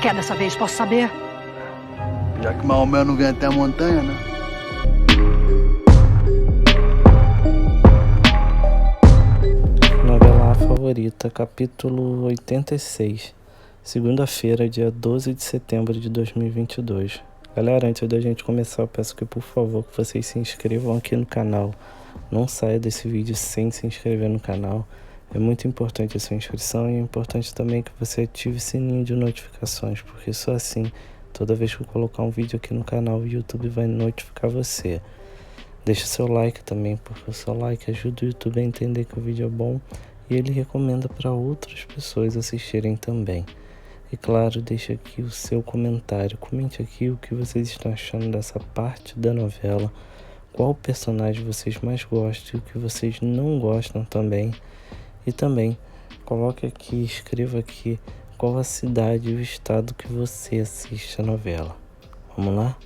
quer dessa vez, posso saber? Já que Maomé não vem até a montanha, né? Novela Favorita, capítulo 86. Segunda-feira, dia 12 de setembro de 2022. Galera, antes da gente começar, eu peço que, por favor, que vocês se inscrevam aqui no canal. Não saia desse vídeo sem se inscrever no canal. É muito importante a sua inscrição e é importante também que você ative o sininho de notificações, porque só assim, toda vez que eu colocar um vídeo aqui no canal, o YouTube vai notificar você. Deixa seu like também, porque o seu like ajuda o YouTube a entender que o vídeo é bom e ele recomenda para outras pessoas assistirem também. E claro, deixa aqui o seu comentário. Comente aqui o que vocês estão achando dessa parte da novela. Qual personagem vocês mais gostam e o que vocês não gostam também. E também, coloque aqui, escreva aqui qual a cidade e o estado que você assiste a novela. Vamos lá?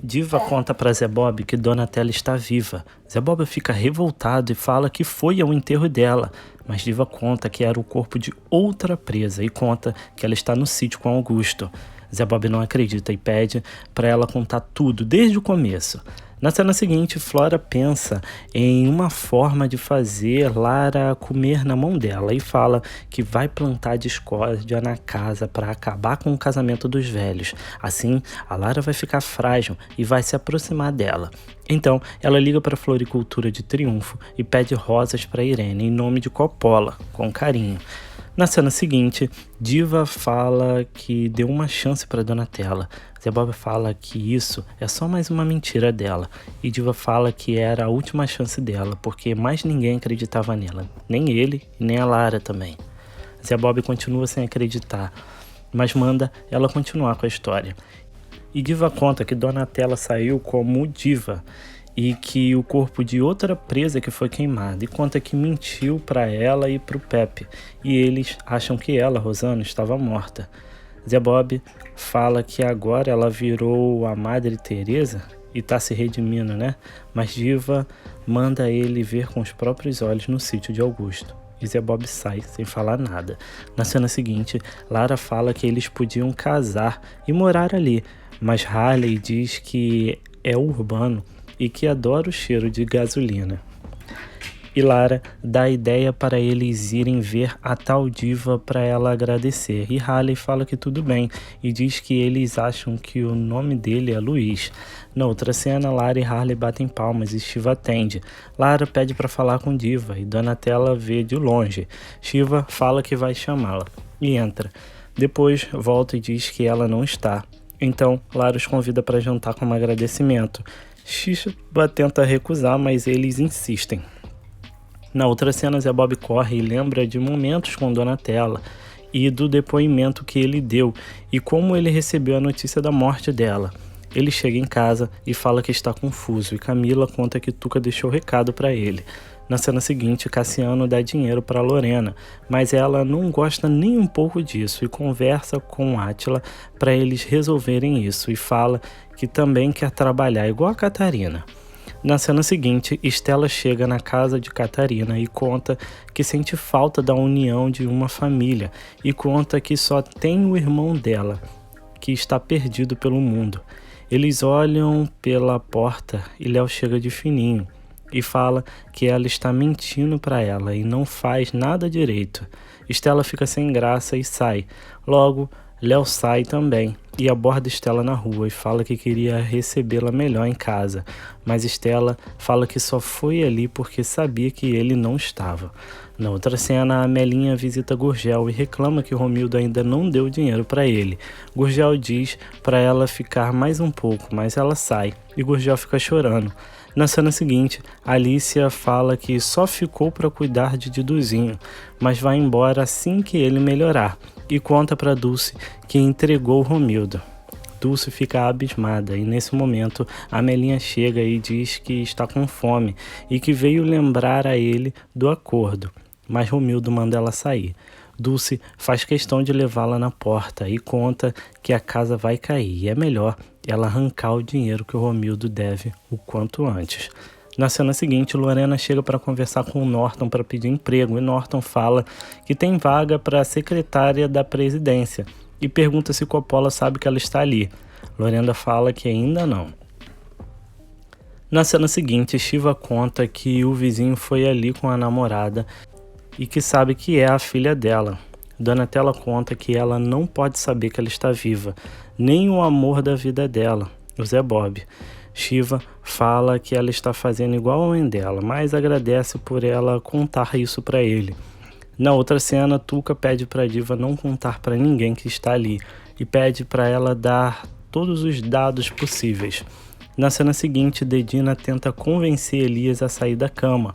Diva conta para Zé Bob que Donatella está viva. Zé Bob fica revoltado e fala que foi ao enterro dela, mas Diva conta que era o corpo de outra presa e conta que ela está no sítio com Augusto. Zé Bob não acredita e pede para ela contar tudo desde o começo. Na cena seguinte, Flora pensa em uma forma de fazer Lara comer na mão dela e fala que vai plantar discórdia na casa para acabar com o casamento dos velhos. Assim, a Lara vai ficar frágil e vai se aproximar dela. Então, ela liga para a Floricultura de Triunfo e pede rosas para Irene em nome de Coppola, com carinho. Na cena seguinte, Diva fala que deu uma chance para Donatella. Zé Bob fala que isso é só mais uma mentira dela. E Diva fala que era a última chance dela, porque mais ninguém acreditava nela. Nem ele e nem a Lara também. Zé Bob continua sem acreditar, mas manda ela continuar com a história. E Diva conta que Donatella saiu como diva e que o corpo de outra presa que foi queimado, e conta que mentiu para ela e para o Pepe, e eles acham que ela, Rosana, estava morta. Zé Bob fala que agora ela virou a Madre Teresa e tá se redimindo, né? Mas Diva manda ele ver com os próprios olhos no sítio de Augusto. E Zé Bob sai sem falar nada. Na cena seguinte, Lara fala que eles podiam casar e morar ali, mas Harley diz que é urbano e que adora o cheiro de gasolina. E Lara dá a ideia para eles irem ver a tal diva para ela agradecer. E Harley fala que tudo bem e diz que eles acham que o nome dele é Luiz. Na outra cena, Lara e Harley batem palmas e Shiva atende. Lara pede para falar com Diva e Donatella vê de longe. Shiva fala que vai chamá-la e entra. Depois volta e diz que ela não está. Então, Lara os convida para jantar como agradecimento. Shiva tenta recusar, mas eles insistem. Na outra cena, Zé Bob corre e lembra de momentos com Donatella e do depoimento que ele deu e como ele recebeu a notícia da morte dela. Ele chega em casa e fala que está confuso e Camila conta que Tuca deixou recado para ele. Na cena seguinte, Cassiano dá dinheiro para Lorena, mas ela não gosta nem um pouco disso e conversa com Átila para eles resolverem isso e fala que também quer trabalhar igual a Catarina. Na cena seguinte, Estela chega na casa de Catarina e conta que sente falta da união de uma família e conta que só tem o irmão dela, que está perdido pelo mundo. Eles olham pela porta e Léo chega de fininho e fala que ela está mentindo para ela e não faz nada direito. Estela fica sem graça e sai. Logo, Léo sai também e aborda Estela na rua e fala que queria recebê-la melhor em casa, mas Estela fala que só foi ali porque sabia que ele não estava. Na outra cena, a Melinha visita Gurgel e reclama que Romildo ainda não deu dinheiro para ele. Gurgel diz para ela ficar mais um pouco, mas ela sai e Gurgel fica chorando. Na cena seguinte, Alicia fala que só ficou para cuidar de Diduzinho, mas vai embora assim que ele melhorar, e conta para Dulce que entregou Romildo. Dulce fica abismada e nesse momento a Melinha chega e diz que está com fome e que veio lembrar a ele do acordo, mas Romildo manda ela sair. Dulce faz questão de levá-la na porta e conta que a casa vai cair e é melhor ela arrancar o dinheiro que o Romildo deve o quanto antes. Na cena seguinte, Lorena chega para conversar com o Norton para pedir emprego e Norton fala que tem vaga para a secretária da presidência e pergunta se Coppola sabe que ela está ali. Lorena fala que ainda não. Na cena seguinte, Shiva conta que o vizinho foi ali com a namorada e que sabe que é a filha dela. Donatella conta que ela não pode saber que ela está viva, nem o amor da vida dela, o Zé Bob. Shiva fala que ela está fazendo igual a mãe dela, mas agradece por ela contar isso para ele. Na outra cena, Tuca pede para a diva não contar para ninguém que está ali e pede para ela dar todos os dados possíveis. Na cena seguinte, Dedina tenta convencer Elias a sair da cama.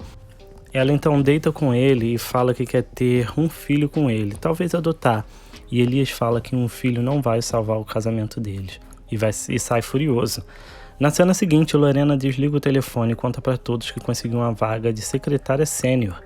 Ela então deita com ele e fala que quer ter um filho com ele, talvez adotar. E Elias fala que um filho não vai salvar o casamento deles e sai furioso. Na cena seguinte, Lorena desliga o telefone e conta para todos que conseguiu uma vaga de secretária sênior.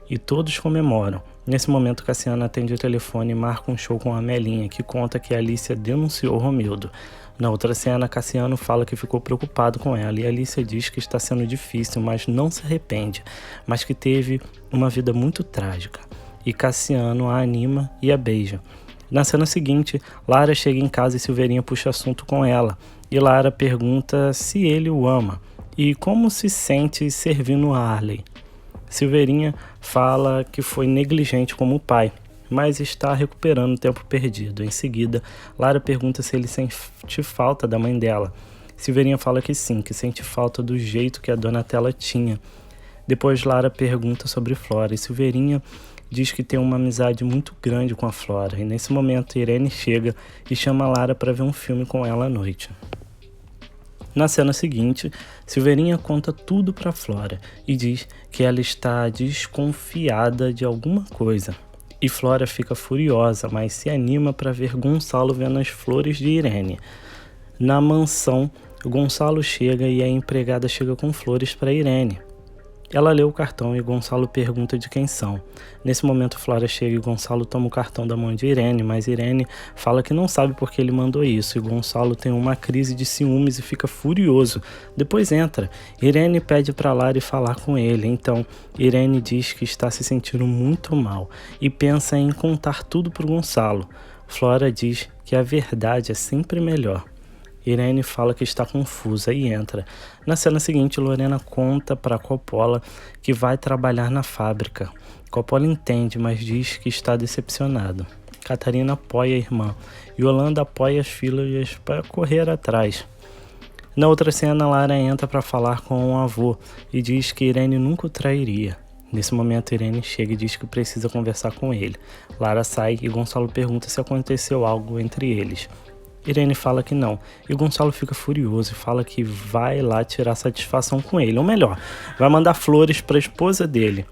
E todos comemoram. Nesse momento, Cassiano atende o telefone e marca um show com a Melinha, que conta que a Alicia denunciou Romildo. Na outra cena, Cassiano fala que ficou preocupado com ela e Alicia diz que está sendo difícil, mas não se arrepende, mas que teve uma vida muito trágica. E Cassiano a anima e a beija. Na cena seguinte, Lara chega em casa e Silveirinha puxa assunto com ela. E Lara pergunta se ele o ama e como se sente servindo Arley. Silveirinha fala que foi negligente como pai, mas está recuperando o tempo perdido. Em seguida, Lara pergunta se ele sente falta da mãe dela. Silveirinha fala que sim, que sente falta do jeito que a Donatella tinha. Depois Lara pergunta sobre Flora e Silveirinha diz que tem uma amizade muito grande com a Flora. E nesse momento Irene chega e chama a Lara para ver um filme com ela à noite. Na cena seguinte, Silveirinha conta tudo para Flora e diz que ela está desconfiada de alguma coisa. E Flora fica furiosa, mas se anima para ver Gonçalo vendo as flores de Irene. Na mansão, Gonçalo chega e a empregada chega com flores para Irene. Ela lê o cartão e Gonçalo pergunta de quem são. Nesse momento, Flora chega e Gonçalo toma o cartão da mão de Irene, mas Irene fala que não sabe por que ele mandou isso. E Gonçalo tem uma crise de ciúmes e fica furioso. Depois entra. Irene pede para Lara falar com ele. Então, Irene diz que está se sentindo muito mal e pensa em contar tudo para o Gonçalo. Flora diz que a verdade é sempre melhor. Irene fala que está confusa e entra. Na cena seguinte, Lorena conta para Coppola que vai trabalhar na fábrica. Coppola entende, mas diz que está decepcionado. Catarina apoia a irmã e Yolanda apoia as filhas para correr atrás. Na outra cena, Lara entra para falar com o avô e diz que Irene nunca o trairia. Nesse momento, Irene chega e diz que precisa conversar com ele. Lara sai e Gonçalo pergunta se aconteceu algo entre eles. Irene fala que não, e Gonçalo fica furioso e fala que vai lá tirar satisfação com ele, ou melhor, vai mandar flores para a esposa dele.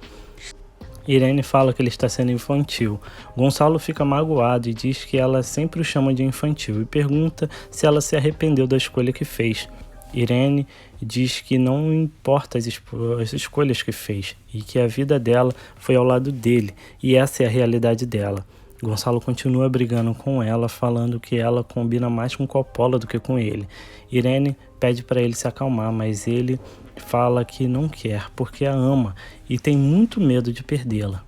Irene fala que ele está sendo infantil. Gonçalo fica magoado e diz que ela sempre o chama de infantil e pergunta se ela se arrependeu da escolha que fez. Irene diz que não importa as escolhas que fez e que a vida dela foi ao lado dele e essa é a realidade dela. Gonçalo continua brigando com ela, falando que ela combina mais com Coppola do que com ele. Irene pede para ele se acalmar, mas ele fala que não quer, porque a ama e tem muito medo de perdê-la.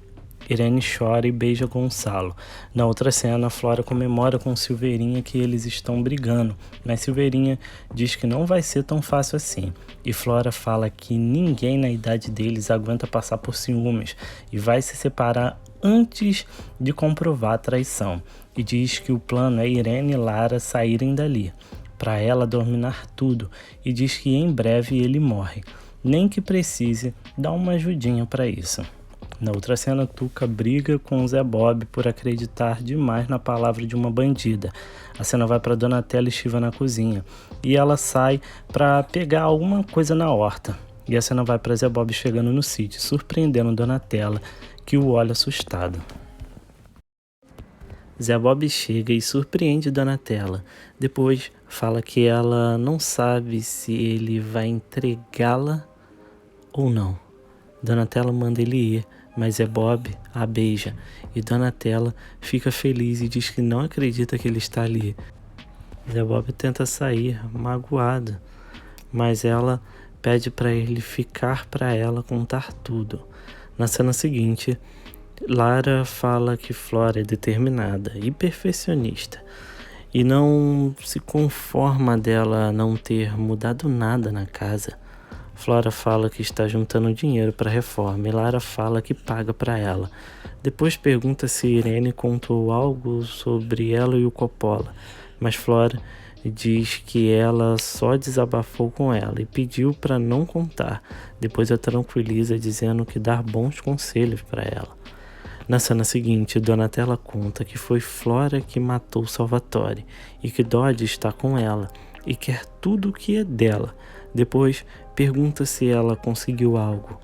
Irene chora e beija Gonçalo. Na outra cena, Flora comemora com Silveirinha que eles estão brigando, mas Silveirinha diz que não vai ser tão fácil assim. E Flora fala que ninguém na idade deles aguenta passar por ciúmes e vai se separar antes de comprovar a traição, e diz que o plano é Irene e Lara saírem dali, para ela dominar tudo, e diz que em breve ele morre, nem que precise dar uma ajudinha para isso. Na outra cena, Tuca briga com Zé Bob por acreditar demais na palavra de uma bandida. A cena vai para Donatella e Shiva na cozinha, e ela sai para pegar alguma coisa na horta. E a cena vai para Zé Bob chegando no sítio, surpreendendo Donatella, que o olha assustado. Zé Bob chega e surpreende Donatella. Depois fala que ela não sabe se ele vai entregá-la ou não. Donatella manda ele ir, mas Zé Bob a beija e Donatella fica feliz e diz que não acredita que ele está ali. Zé Bob tenta sair, magoado, mas ela pede para ele ficar para ela contar tudo. Na cena seguinte, Lara fala que Flora é determinada e perfeccionista e não se conforma dela não ter mudado nada na casa. Flora fala que está juntando dinheiro para a reforma e Lara fala que paga para ela. Depois pergunta se Irene contou algo sobre ela e o Coppola, mas Flora diz que ela só desabafou com ela e pediu para não contar. Depois a tranquiliza dizendo que dá bons conselhos para ela. Na cena seguinte, Donatella conta que foi Flora que matou Salvatore e que Dodge está com ela e quer tudo o que é dela. Depois pergunta se ela conseguiu algo.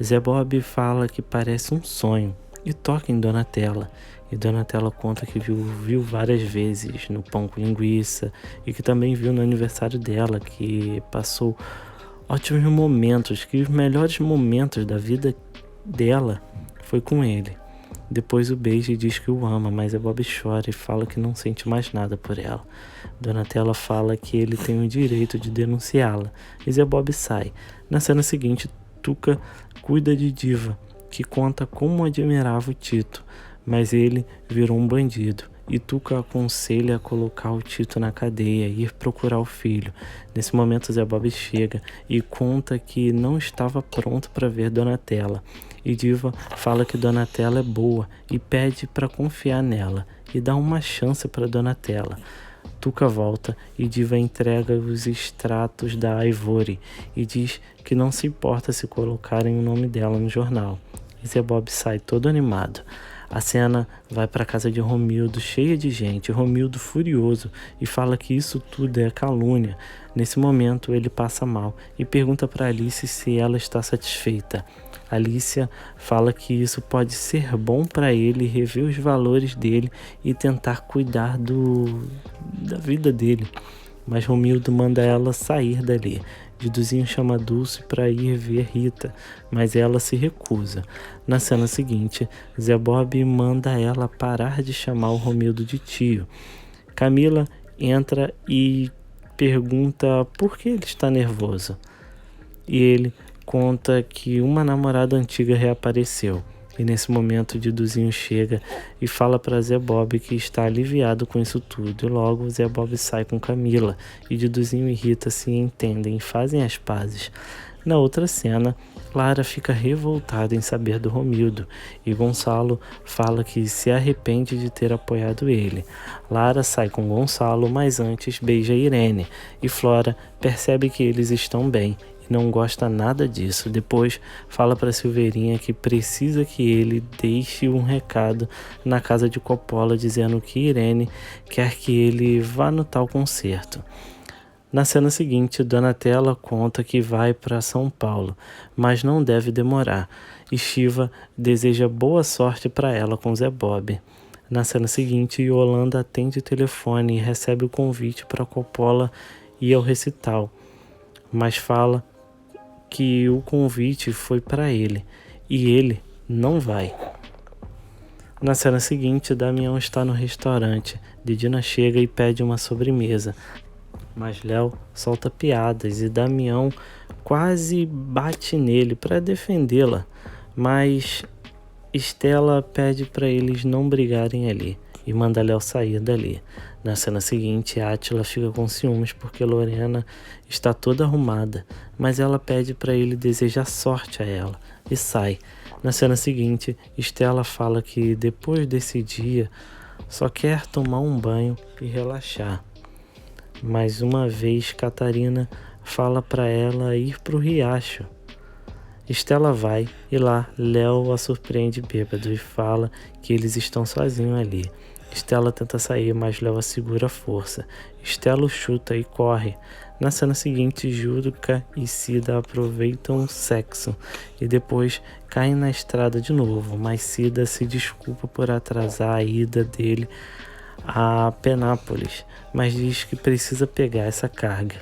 Zé Bob fala que parece um sonho e toca em Donatella. E Donatella conta que viu várias vezes no pão com linguiça e que também viu no aniversário dela, que passou ótimos momentos, que os melhores momentos da vida dela foi com ele. Depois o beija e diz que o ama, mas Zé Bob chora e fala que não sente mais nada por ela. Donatella fala que ele tem o direito de denunciá-la e Zé Bob sai. Na cena seguinte, Tuca cuida de Diva, que conta como admirava o Tito, mas ele virou um bandido. E Tuca aconselha a colocar o Tito na cadeia e ir procurar o filho. Nesse momento, Zé Bob chega e conta que não estava pronto para ver Donatella. E Diva fala que Donatella é boa e pede para confiar nela e dá uma chance para Donatella. Tuca volta e Diva entrega os extratos da Ivory e diz que não se importa se colocarem o nome dela no jornal. E Zé Bob sai todo animado. A cena vai para a casa de Romildo, cheia de gente, Romildo furioso, e fala que isso tudo é calúnia. Nesse momento ele passa mal e pergunta para Alice se ela está satisfeita. Alicia fala que isso pode ser bom para ele rever os valores dele e tentar cuidar da vida dele. Mas Romildo manda ela sair dali. Diduzinho chama Dulce para ir ver Rita, mas ela se recusa. Na cena seguinte, Zé Bob manda ela parar de chamar o Romildo de tio. Camila entra e pergunta por que ele está nervoso. E ele conta que uma namorada antiga reapareceu. E nesse momento, Diduzinho chega e fala para Zé Bob que está aliviado com isso tudo. E logo Zé Bob sai com Camila e Diduzinho e Rita se entendem e fazem as pazes. Na outra cena, Lara fica revoltada em saber do Romildo e Gonçalo fala que se arrepende de ter apoiado ele. Lara sai com Gonçalo, mas antes beija Irene e Flora percebe que eles estão bem. Não gosta nada disso. Depois fala para Silveirinha que precisa que ele deixe um recado na casa de Coppola dizendo que Irene quer que ele vá no tal concerto. Na cena seguinte, Donatella conta que vai para São Paulo, mas não deve demorar. E Shiva deseja boa sorte para ela com Zé Bob. Na cena seguinte, Yolanda atende o telefone e recebe o convite para Coppola ir ao recital, mas fala que o convite foi para ele e ele não vai. Na cena seguinte, Damião está no restaurante. Didina chega e pede uma sobremesa, mas Léo solta piadas e Damião quase bate nele para defendê-la, mas Estela pede para eles não brigarem ali e manda Léo sair dali. Na cena seguinte, Átila fica com ciúmes porque Lorena está toda arrumada, mas ela pede para ele desejar sorte a ela e sai. Na cena seguinte, Estela fala que depois desse dia só quer tomar um banho e relaxar. Mais uma vez, Catarina fala para ela ir para o riacho. Estela vai e lá Léo a surpreende bêbado e fala que eles estão sozinhos ali. Estela tenta sair, mas Léo a segura à força. Estela o chuta e corre. Na cena seguinte, Juca e Cida aproveitam o sexo e depois caem na estrada de novo, mas Cida se desculpa por atrasar a ida dele a Penápolis, mas diz que precisa pegar essa carga.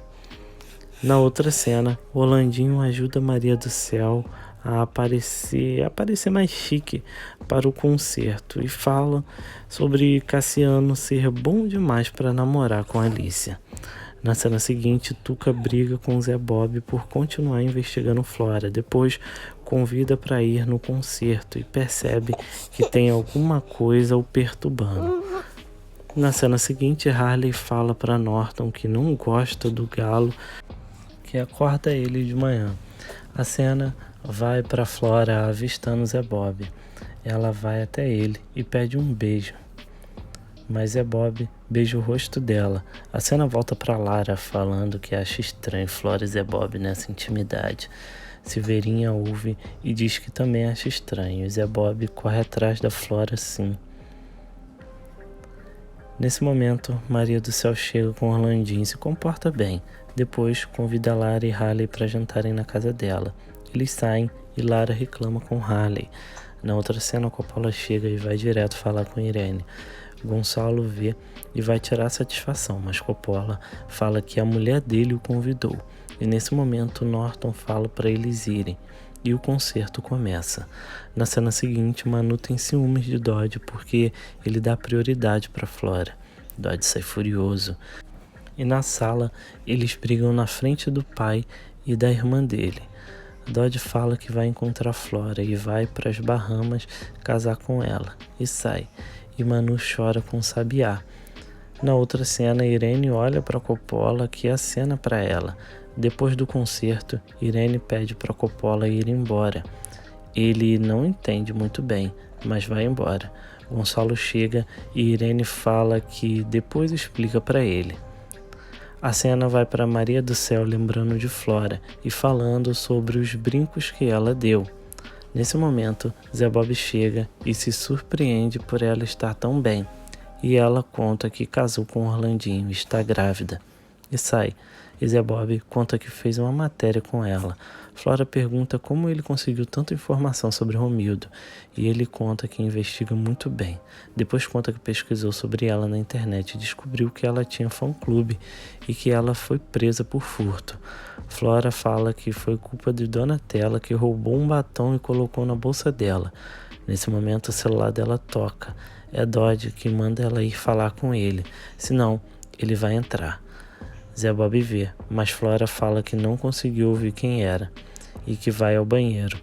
Na outra cena, o Rolandinho ajuda Maria do Céu a aparecer mais chique para o concerto e fala sobre Cassiano ser bom demais para namorar com Alicia. Na cena seguinte, Tuca briga com Zé Bob por continuar investigando Flora. Depois, convida para ir no concerto e percebe que tem alguma coisa o perturbando. Na cena seguinte, Harley fala para Norton que não gosta do galo que acorda ele de manhã. A cena vai para Flora avistando Zé Bob. Ela vai até ele e pede um beijo, mas Zé Bob beija o rosto dela. A cena volta para Lara falando que acha estranho Flora e Zé Bob nessa intimidade. Silveirinha ouve e diz que também acha estranho. E Zé Bob corre atrás da Flora sim. Nesse momento, Maria do Céu chega com Orlandinho e se comporta bem. Depois, convida Lara e Harley para jantarem na casa dela. Eles saem e Lara reclama com Harley. Na outra cena, Coppola chega e vai direto falar com Irene. Gonçalo vê e vai tirar satisfação, mas Coppola fala que a mulher dele o convidou. E nesse momento, Norton fala para eles irem. E o concerto começa. Na cena seguinte, Manu tem ciúmes de Dodge porque ele dá prioridade para Flora. Dodge sai furioso. E na sala, eles brigam na frente do pai e da irmã dele. Dodge fala que vai encontrar Flora e vai para as Bahamas casar com ela. E sai. E Manu chora com Sabiá. Na outra cena, Irene olha para Coppola que acena para ela. Depois do concerto, Irene pede para Coppola ir embora. Ele não entende muito bem, mas vai embora. Gonçalo chega e Irene fala que depois explica para ele. A cena vai para Maria do Céu lembrando de Flora e falando sobre os brincos que ela deu. Nesse momento, Zé Bob chega e se surpreende por ela estar tão bem. E ela conta que casou com Orlandinho e está grávida. E sai. E Zé Bob conta que fez uma matéria com ela. Flora pergunta como ele conseguiu tanta informação sobre Romildo. E ele conta que investiga muito bem. Depois conta que pesquisou sobre ela na internet e descobriu que ela tinha fã-clube e que ela foi presa por furto. Flora fala que foi culpa de Donatella que roubou um batom e colocou na bolsa dela. Nesse momento o celular dela toca. É Dodge que manda ela ir falar com ele, senão ele vai entrar. Zé Bob vê, mas Flora fala que não conseguiu ouvir quem era e que vai ao banheiro.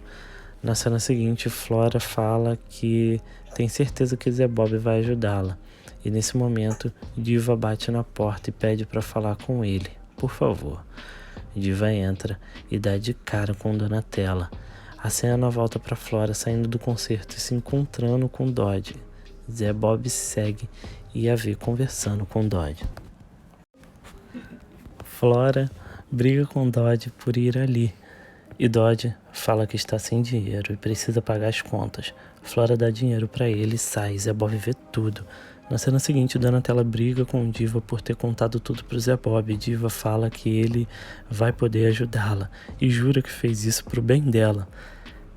Na cena seguinte, Flora fala que tem certeza que Zé Bob vai ajudá-la. E nesse momento, Diva bate na porta e pede para falar com ele. Por favor. Diva entra e dá de cara com Donatella. A cena volta para Flora saindo do concerto e se encontrando com Dodge. Zé Bob segue e a vê conversando com Dodge. Flora briga com Dodge por ir ali. E Dodge fala que está sem dinheiro e precisa pagar as contas. Flora dá dinheiro para ele e sai. Zé Bob vê tudo. Na cena seguinte, Donatella briga com Diva por ter contado tudo pro Zé Bob. Diva fala que ele vai poder ajudá-la e jura que fez isso pro bem dela.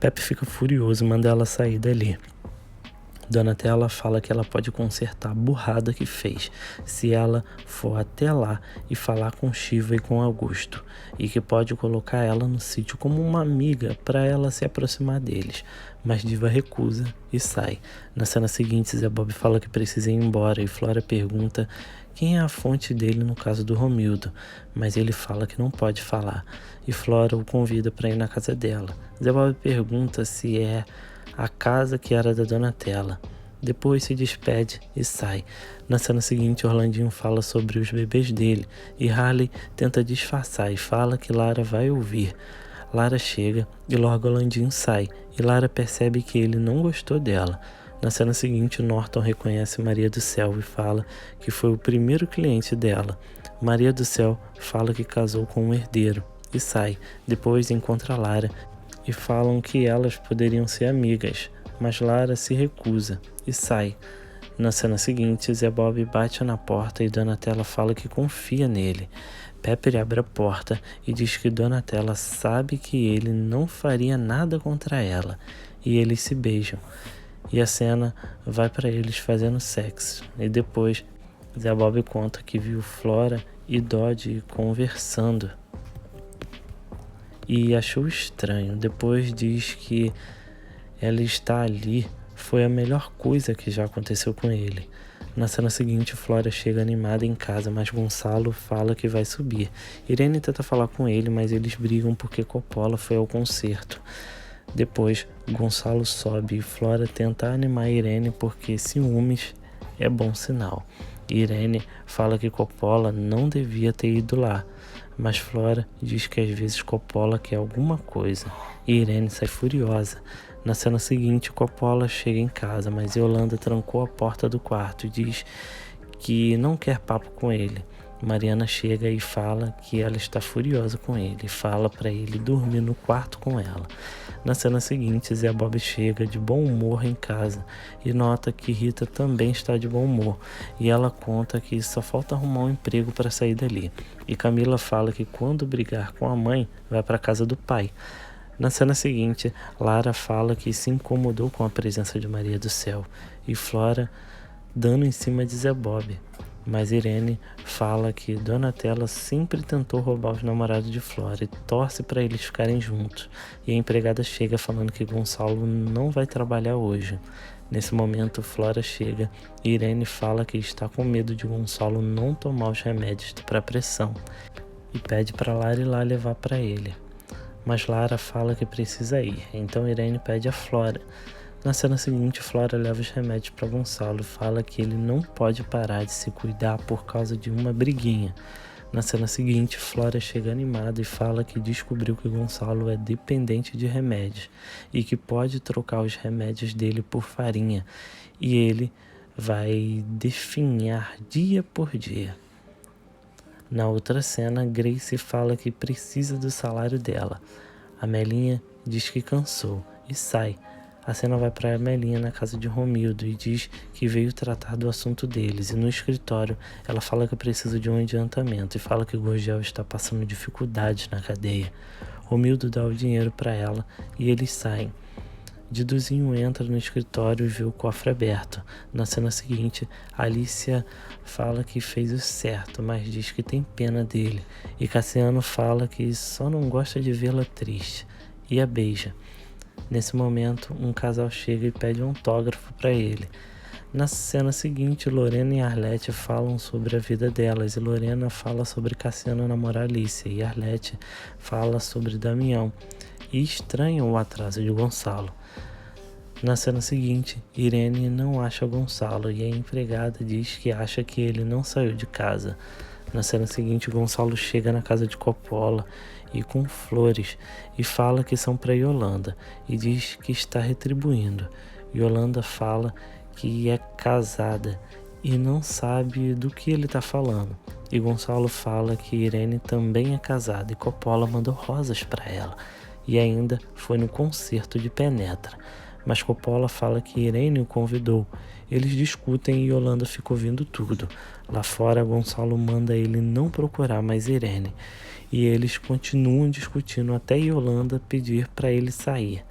Pepe fica furioso e manda ela sair dali. Donatella fala que ela pode consertar a burrada que fez se ela for até lá e falar com Shiva e com Augusto, e que pode colocar ela no sítio como uma amiga para ela se aproximar deles, mas Diva recusa e sai. Na cena seguinte, Zé Bob fala que precisa ir embora e Flora pergunta quem é a fonte dele no caso do Romildo, mas ele fala que não pode falar, e Flora o convida para ir na casa dela. Zé Bob pergunta se é a casa que era da Donatella. Depois se despede e sai. Na cena seguinte, Orlandinho fala sobre os bebês dele e Harley tenta disfarçar e fala que Lara vai ouvir. Lara chega e logo Orlandinho sai e Lara percebe que ele não gostou dela. Na cena seguinte, Norton reconhece Maria do Céu e fala que foi o primeiro cliente dela. Maria do Céu fala que casou com um herdeiro e sai. Depois encontra Lara e falam que elas poderiam ser amigas, mas Lara se recusa e sai. Na cena seguinte, Zé Bob bate na porta e Donatella fala que confia nele. Pepper abre a porta e diz que Donatella sabe que ele não faria nada contra ela, e eles se beijam. E a cena vai para eles fazendo sexo, e depois Zé Bob conta que viu Flora e Dodge conversando e achou estranho. Depois diz que ela está ali foi a melhor coisa que já aconteceu com ele. Na cena seguinte, Flora chega animada em casa, mas Gonçalo fala que vai subir. Irene tenta falar com ele, mas eles brigam porque Coppola foi ao concerto. Depois, Gonçalo sobe e Flora tenta animar Irene porque ciúmes é bom sinal. Irene fala que Coppola não devia ter ido lá, mas Flora diz que às vezes Coppola quer alguma coisa e Irene sai furiosa. Na cena seguinte, Coppola chega em casa, mas Yolanda trancou a porta do quarto e diz que não quer papo com ele. Mariana chega e fala que ela está furiosa com ele e fala para ele dormir no quarto com ela. Na cena seguinte, Zé Bob chega de bom humor em casa e nota que Rita também está de bom humor e ela conta que só falta arrumar um emprego para sair dali. E Camila fala que quando brigar com a mãe, vai para casa do pai. Na cena seguinte, Lara fala que se incomodou com a presença de Maria do Céu e Flora dando em cima de Zé Bob. Mas Irene fala que Donatella sempre tentou roubar os namorados de Flora e torce para eles ficarem juntos. E a empregada chega falando que Gonçalo não vai trabalhar hoje. Nesse momento, Flora chega e Irene fala que está com medo de Gonçalo não tomar os remédios para pressão e pede para Lara ir lá levar para ele. Mas Lara fala que precisa ir, então Irene pede a Flora. Na cena seguinte, Flora leva os remédios para Gonçalo e fala que ele não pode parar de se cuidar por causa de uma briguinha. Na cena seguinte, Flora chega animada e fala que descobriu que Gonçalo é dependente de remédios e que pode trocar os remédios dele por farinha e ele vai definhar dia por dia. Na outra cena, Grace fala que precisa do salário dela. A Melinha diz que cansou e sai. A cena vai para a Melinha na casa de Romildo e diz que veio tratar do assunto deles. E no escritório, ela fala que precisa de um adiantamento e fala que Gurgel está passando dificuldades na cadeia. Romildo dá o dinheiro para ela e eles saem. Diduzinho entra no escritório e vê o cofre aberto. Na cena seguinte, Alicia fala que fez o certo, mas diz que tem pena dele. E Cassiano fala que só não gosta de vê-la triste e a beija. Nesse momento, um casal chega e pede um autógrafo para ele. Na cena seguinte, Lorena e Arlete falam sobre a vida delas e Lorena fala sobre Cassiano namorar Alicia e Arlete fala sobre Damião e estranham o atraso de Gonçalo. Na cena seguinte, Irene não acha Gonçalo e a empregada diz que acha que ele não saiu de casa. Na cena seguinte, Gonçalo chega na casa de Coppola e com flores e fala que são para Yolanda e diz que está retribuindo. Yolanda fala que é casada e não sabe do que ele está falando. E Gonçalo fala que Irene também é casada e Coppola mandou rosas para ela e ainda foi no concerto de Penetra. Mas Coppola fala que Irene o convidou. Eles discutem e Yolanda fica ouvindo tudo. Lá fora, Gonçalo manda ele não procurar mais Irene. E eles continuam discutindo até Yolanda pedir para ele sair.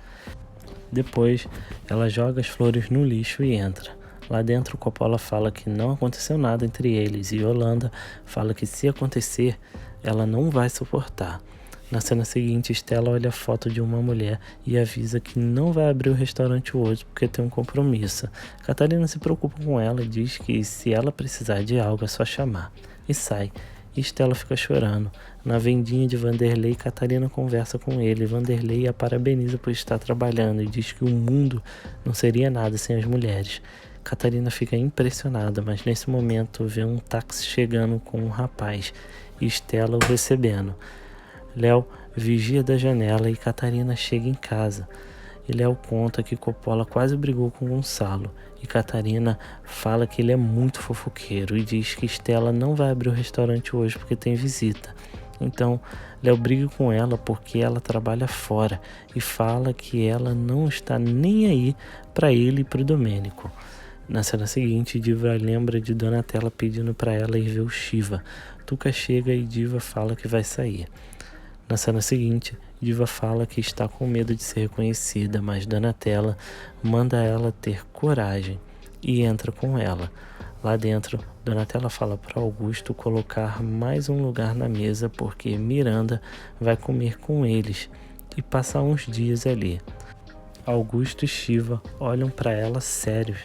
Depois, ela joga as flores no lixo e entra. Lá dentro, Coppola fala que não aconteceu nada entre eles. E Yolanda fala que se acontecer, ela não vai suportar. Na cena seguinte, Stella olha a foto de uma mulher e avisa que não vai abrir o restaurante hoje porque tem um compromisso. Catarina se preocupa com ela e diz que se ela precisar de algo é só chamar. E sai. E Stella fica chorando. Na vendinha de Vanderlei, Catarina conversa com ele. Vanderlei a parabeniza por estar trabalhando e diz que o mundo não seria nada sem as mulheres. Catarina fica impressionada, mas nesse momento vê um táxi chegando com um rapaz e Stella o recebendo. Léo vigia da janela e Catarina chega em casa. E Léo conta que Coppola quase brigou com Gonçalo. E Catarina fala que ele é muito fofoqueiro e diz que Stella não vai abrir o restaurante hoje porque tem visita. Então, Léo briga com ela porque ela trabalha fora e fala que ela não está nem aí para ele e para o Domênico. Na cena seguinte, Diva lembra de Donatella pedindo para ela ir ver o Shiva. Tuca chega e Diva fala que vai sair. Na cena seguinte, Diva fala que está com medo de ser reconhecida, mas Donatella manda ela ter coragem e entra com ela. Lá dentro, Donatella fala para Augusto colocar mais um lugar na mesa porque Miranda vai comer com eles e passar uns dias ali. Augusto e Shiva olham para ela sérios.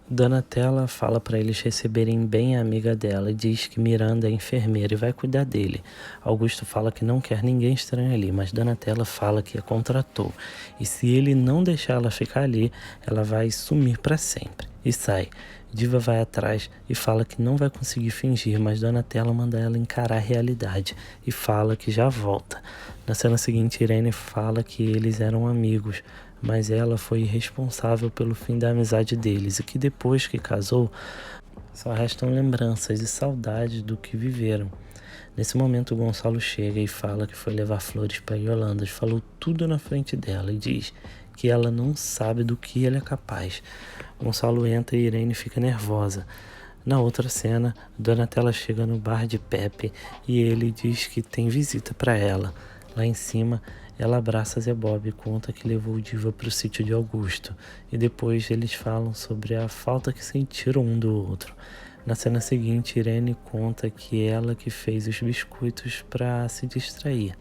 Donatella fala para eles receberem bem a amiga dela e diz que Miranda é enfermeira e vai cuidar dele. Augusto fala que não quer ninguém estranho ali, mas Donatella fala que a contratou. E se ele não deixar ela ficar ali, ela vai sumir para sempre. E sai. Diva vai atrás e fala que não vai conseguir fingir, mas Donatella manda ela encarar a realidade e fala que já volta. Na cena seguinte, Irene fala que eles eram amigos, mas ela foi responsável pelo fim da amizade deles e que depois que casou, só restam lembranças e saudades do que viveram. Nesse momento, o Gonçalo chega e fala que foi levar flores para Yolanda, falou tudo na frente dela e diz que ela não sabe do que ele é capaz. Gonçalo entra e Irene fica nervosa. Na outra cena, Donatella chega no bar de Pepe e ele diz que tem visita para ela. Lá em cima, ela abraça Zé Bob e conta que levou Diva para o sítio de Augusto. E depois eles falam sobre a falta que sentiram um do outro. Na cena seguinte, Irene conta que ela que fez os biscoitos para se distrair.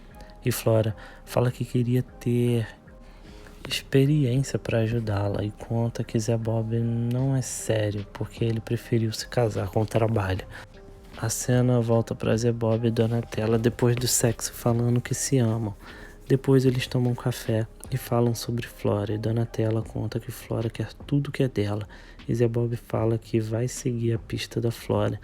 E Flora fala que queria ter experiência para ajudá-la e conta que Zé Bob não é sério porque ele preferiu se casar com o trabalho. A cena volta para Zé Bob e Donatella depois do sexo falando que se amam. Depois eles tomam café e falam sobre Flora e Donatella conta que Flora quer tudo que é dela e Zé Bob fala que vai seguir a pista da Flora,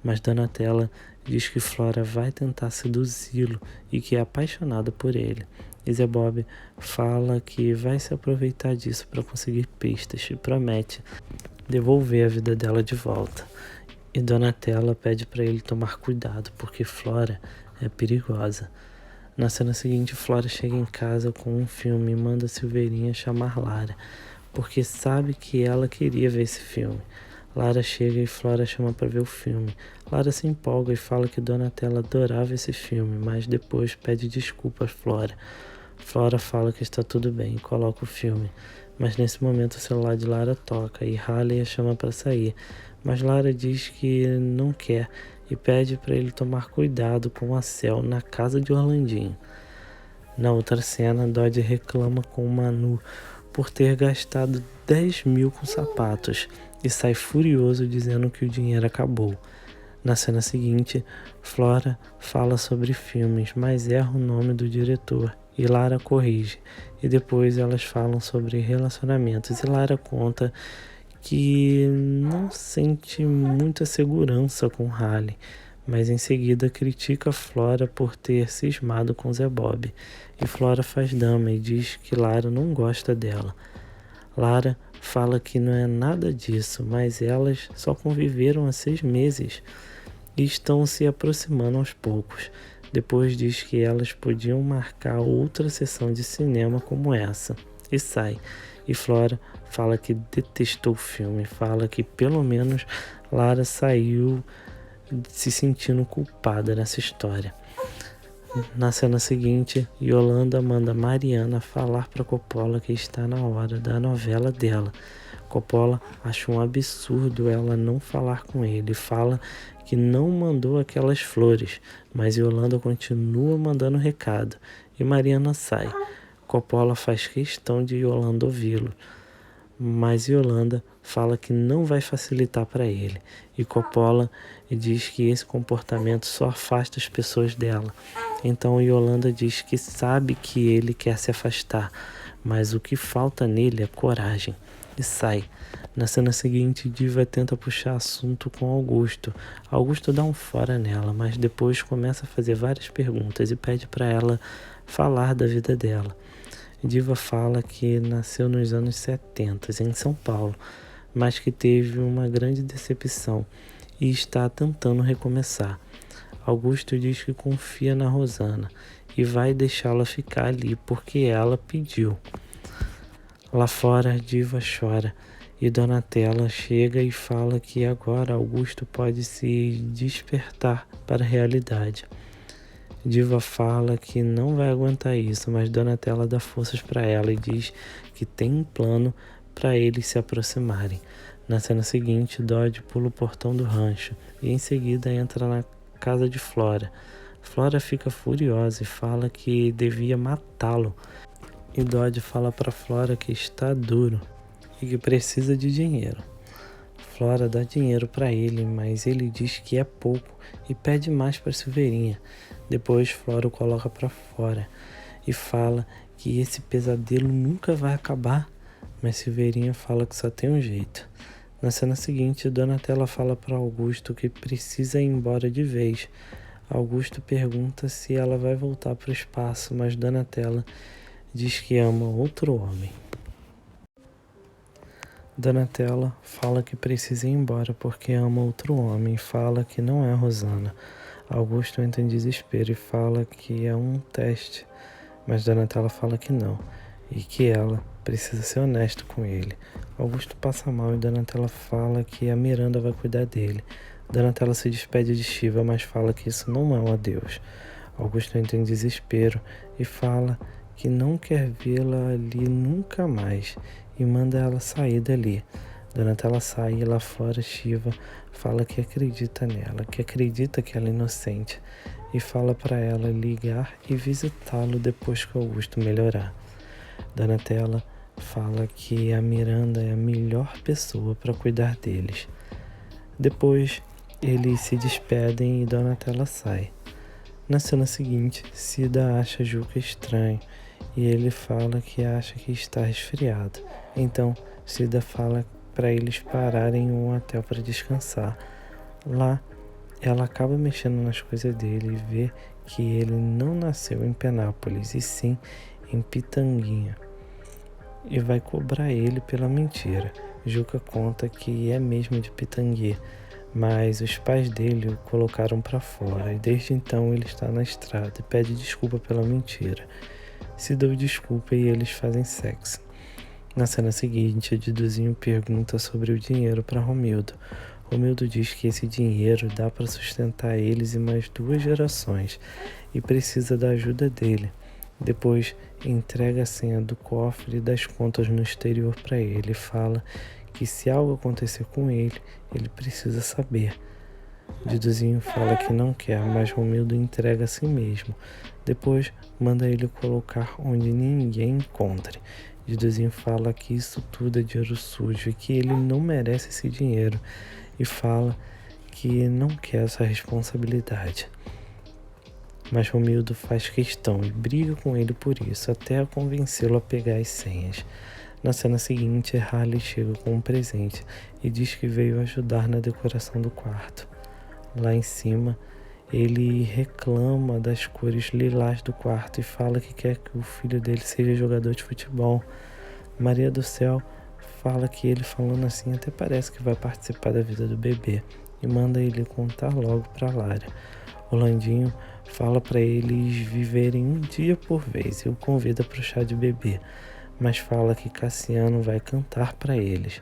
mas Donatella diz que Flora vai tentar seduzi-lo e que é apaixonada por ele. E Zé Bob fala que vai se aproveitar disso para conseguir pistas e promete devolver a vida dela de volta. E Donatella pede para ele tomar cuidado porque Flora é perigosa. Na cena seguinte, Flora chega em casa com um filme e manda Silveirinha chamar Lara, porque sabe que ela queria ver esse filme. Lara chega e Flora chama para ver o filme. Lara se empolga e fala que Donatella adorava esse filme, mas depois pede desculpas a Flora. Flora fala que está tudo bem e coloca o filme, mas nesse momento o celular de Lara toca e Halle a chama para sair, mas Lara diz que não quer e pede para ele tomar cuidado com a Cel na casa de Orlandinho. Na outra cena, Dodge reclama com Manu por ter gastado 10 mil com sapatos e sai furioso dizendo que o dinheiro acabou. Na cena seguinte, Flora fala sobre filmes, mas erra o nome do diretor e Lara corrige. E depois elas falam sobre relacionamentos e Lara conta que não sente muita segurança com Halle, mas em seguida critica Flora por ter cismado com Zé Bob. E Flora faz drama e diz que Lara não gosta dela. Lara fala que não é nada disso, mas elas só conviveram há 6 meses e estão se aproximando aos poucos. Depois diz que elas podiam marcar outra sessão de cinema como essa. E sai. E Flora fala que detestou o filme. Fala que pelo menos Lara saiu se sentindo culpada nessa história. Na cena seguinte, Yolanda manda Mariana falar para Coppola que está na hora da novela dela. Coppola acha um absurdo ela não falar com ele. Fala que não mandou aquelas flores, mas Yolanda continua mandando recado e Mariana sai. Coppola faz questão de Yolanda ouvi-lo, mas Yolanda fala que não vai facilitar para ele. E Coppola diz que esse comportamento só afasta as pessoas dela. Então Yolanda diz que sabe que ele quer se afastar, mas o que falta nele é coragem. E sai. Na cena seguinte, Diva tenta puxar assunto com Augusto. Augusto dá um fora nela, mas depois começa a fazer várias perguntas e pede para ela falar da vida dela. Diva fala que nasceu nos anos 70 em São Paulo, mas que teve uma grande decepção e está tentando recomeçar. Augusto diz que confia na Rosana e vai deixá-la ficar ali porque ela pediu. Lá fora, Diva chora e Donatella chega e fala que agora Augusto pode se despertar para a realidade. Diva fala que não vai aguentar isso, mas Donatella dá forças para ela e diz que tem um plano para eles se aproximarem. Na cena seguinte, Dodge pula o portão do rancho e em seguida entra na casa de Flora. Flora fica furiosa e fala que devia matá-lo. E Dodge fala para Flora que está duro e que precisa de dinheiro. Flora dá dinheiro para ele, mas ele diz que é pouco e pede mais para Silveirinha. Depois Flora o coloca para fora e fala que esse pesadelo nunca vai acabar, mas Silveirinha fala que só tem um jeito. Na cena seguinte, Donatella fala para Augusto que precisa ir embora de vez. Augusto pergunta se ela vai voltar para o espaço, mas Donatella diz que ama outro homem. Donatella fala que precisa ir embora porque ama outro homem e fala que não é a Rosana. Augusto entra em desespero e fala que é um teste, mas Donatella fala que não e que ela precisa ser honesta com ele. Augusto passa mal e Donatella fala que a Miranda vai cuidar dele. Donatella se despede de Shiva, mas fala que isso não é um adeus. Augusto entra em desespero e fala que não quer vê-la ali nunca mais e manda ela sair dali. Donatella sai e lá fora Shiva fala que acredita nela, que acredita que ela é inocente e fala para ela ligar e visitá-lo depois que Augusto melhorar. Donatella fala que a Miranda é a melhor pessoa para cuidar deles. Depois eles se despedem e Donatella sai. Na cena seguinte, Cida acha Juca estranho e ele fala que acha que está resfriado. Então, Cida fala para eles pararem em um hotel para descansar. Lá, ela acaba mexendo nas coisas dele e vê que ele não nasceu em Penápolis, e sim em Pitanguinha, e vai cobrar ele pela mentira. Juca conta que é mesmo de Pitangui, mas os pais dele o colocaram para fora e desde então ele está na estrada e pede desculpa pela mentira. Se deu desculpa e eles fazem sexo. Na cena seguinte, Diduzinho pergunta sobre o dinheiro para Romildo. Romildo diz que esse dinheiro dá para sustentar eles e mais 2 gerações e precisa da ajuda dele. Depois entrega a senha do cofre e das contas no exterior para ele e fala que se algo acontecer com ele, ele precisa saber. Diduzinho fala que não quer, mas Romildo entrega a si mesmo. Depois manda ele colocar onde ninguém encontre. Diduzinho fala que isso tudo é dinheiro sujo e que ele não merece esse dinheiro e fala que não quer essa responsabilidade. Mas Romildo faz questão e briga com ele por isso, até convencê-lo a pegar as senhas. Na cena seguinte, Harley chega com um presente e diz que veio ajudar na decoração do quarto. Lá em cima, ele reclama das cores lilás do quarto e fala que quer que o filho dele seja jogador de futebol. Maria do Céu fala que ele falando assim até parece que vai participar da vida do bebê e manda ele contar logo para Lara. O Landinho fala para eles viverem um dia por vez e o convida para o chá de bebê, mas fala que Cassiano vai cantar para eles.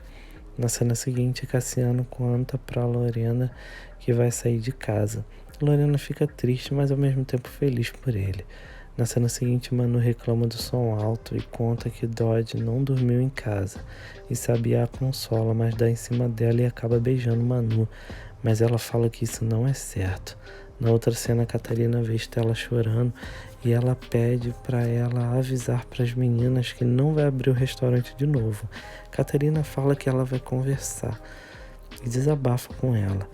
Na cena seguinte, Cassiano conta para Lorena que vai sair de casa. Lorena fica triste, mas ao mesmo tempo feliz por ele. Na cena seguinte, Manu reclama do som alto e conta que Dodge não dormiu em casa. E Sabiá a consola, mas dá em cima dela e acaba beijando Manu, mas ela fala que isso não é certo. Na outra cena, Catarina vê Estela chorando e ela pede para ela avisar para as meninas que não vai abrir o restaurante de novo. Catarina fala que ela vai conversar e desabafa com ela,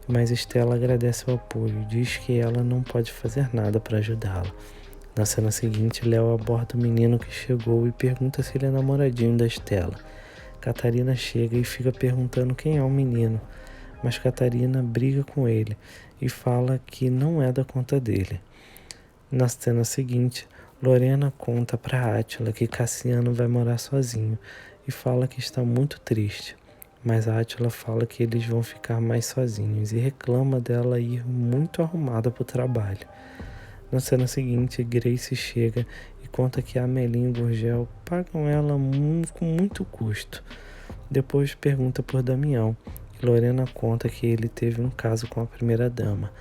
mas Estela agradece o apoio e diz que ela não pode fazer nada para ajudá-la. Na cena seguinte, Léo aborda o menino que chegou e pergunta se ele é namoradinho da Estela. Catarina chega e fica perguntando quem é o menino, mas Catarina briga com ele e fala que não é da conta dele. Na cena seguinte, Lorena conta para Átila que Cassiano vai morar sozinho e fala que está muito triste, mas Átila fala que eles vão ficar mais sozinhos e reclama dela ir muito arrumada para o trabalho. Na cena seguinte, Grace chega e conta que a Amelinha e o Gurgel pagam ela com muito custo. Depois pergunta por Damião e Lorena conta que ele teve um caso com a primeira-dama.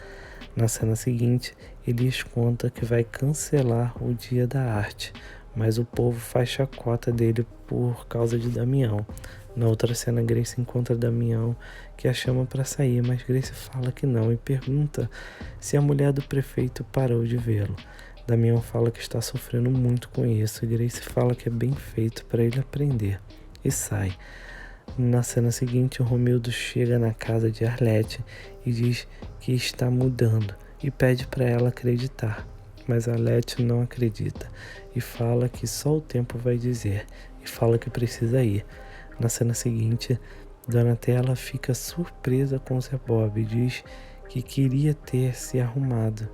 Na cena seguinte, Elias conta que vai cancelar o Dia da Arte, mas o povo faz chacota dele por causa de Damião. Na outra cena, Grace encontra Damião, que a chama para sair, mas Grace fala que não e pergunta se a mulher do prefeito parou de vê-lo. Damião fala que está sofrendo muito com isso e Grace fala que é bem feito para ele aprender e sai. Na cena seguinte, o Romildo chega na casa de Arlete e diz que está mudando e pede para ela acreditar. Mas Arlete não acredita e fala que só o tempo vai dizer e fala que precisa ir. Na cena seguinte, Donatella fica surpresa com Zé Bob e diz que queria ter se arrumado,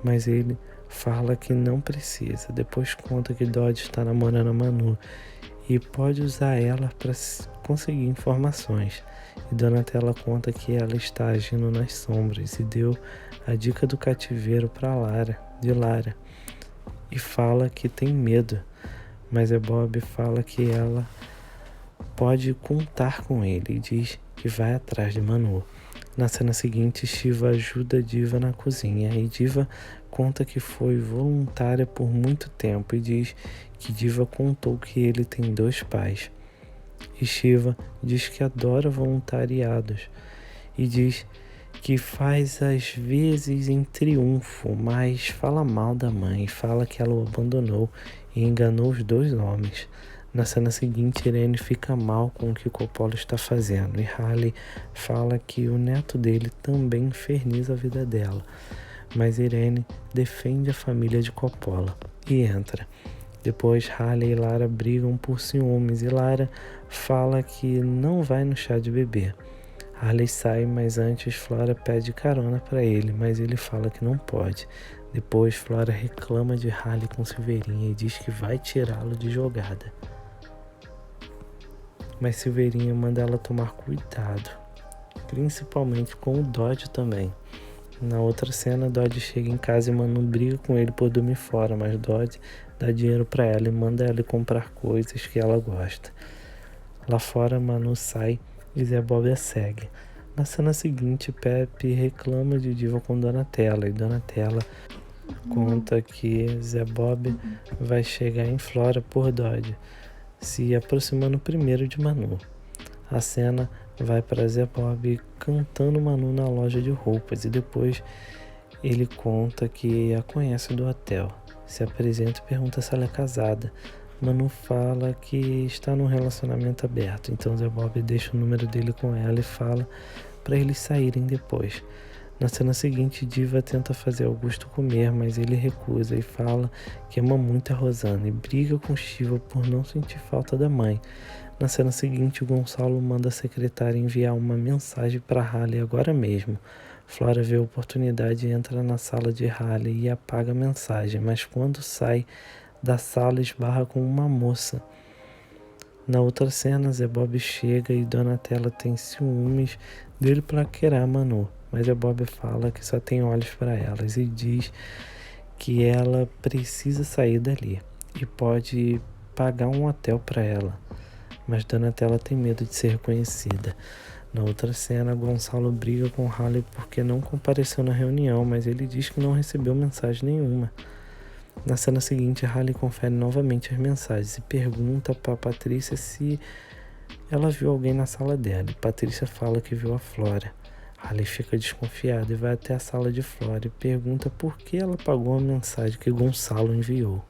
mas ele fala que não precisa. Depois conta que Dodge está namorando a Manu e pode usar ela para conseguir informações. E Donatella conta que ela está agindo nas sombras e deu a dica do cativeiro para Lara e fala que tem medo, mas Bob fala que ela pode contar com ele e diz que vai atrás de Manu. Na cena seguinte, Shiva ajuda Diva na cozinha e Diva conta que foi voluntária por muito tempo e diz que Diva contou que ele tem 2 pais. E Shiva diz que adora voluntariados e diz que faz às vezes em triunfo, mas fala mal da mãe e fala que ela o abandonou e enganou os 2 homens. Na cena seguinte, Irene fica mal com o que o Coppola está fazendo e Harley fala que o neto dele também inferniza a vida dela, mas Irene defende a família de Coppola e entra. Depois, Harley e Lara brigam por ciúmes e Lara fala que não vai no chá de bebê. Harley sai, mas antes Flora pede carona para ele, mas ele fala que não pode. Depois, Flora reclama de Harley com Silveirinha e diz que vai tirá-lo de jogada. Mas Silveirinha manda ela tomar cuidado, principalmente com o Dodge também. Na outra cena, Dodge chega em casa e Manu briga com ele por dormir fora, mas Dodge dá dinheiro para ela e manda ela comprar coisas que ela gosta. Lá fora, Manu sai e Zé Bob a segue. Na cena seguinte, Pepe reclama de Diva com Donatella e Donatella conta que Zé Bob vai chegar em Flora por Dodge, se aproximando primeiro de Manu. A cena vai para Zé Bob cantando Manu na loja de roupas e depois ele conta que a conhece do hotel. Se apresenta e pergunta se ela é casada. Manu fala que está num relacionamento aberto, então Zé Bob deixa o número dele com ela e fala para eles saírem depois. Na cena seguinte, Diva tenta fazer Augusto comer, mas ele recusa e fala que ama muito a Rosana e briga com Shiva por não sentir falta da mãe. Na cena seguinte, Gonçalo manda a secretária enviar uma mensagem para Harley agora mesmo. Flora vê a oportunidade e entra na sala de Harley e apaga a mensagem, mas quando sai da sala esbarra com uma moça. Na outra cena, Zé Bob chega e Donatella tem ciúmes dele para querer a Manu. Mas Zé Bob fala que só tem olhos para elas e diz que ela precisa sair dali e pode pagar um hotel para ela. Mas Donatella tem medo de ser reconhecida. Na outra cena, Gonçalo briga com Harley porque não compareceu na reunião, mas ele diz que não recebeu mensagem nenhuma. Na cena seguinte, Harley confere novamente as mensagens e pergunta para Patrícia se ela viu alguém na sala dela. E Patrícia fala que viu a Flora. Harley fica desconfiada e vai até a sala de Flora e pergunta por que ela apagou a mensagem que Gonçalo enviou.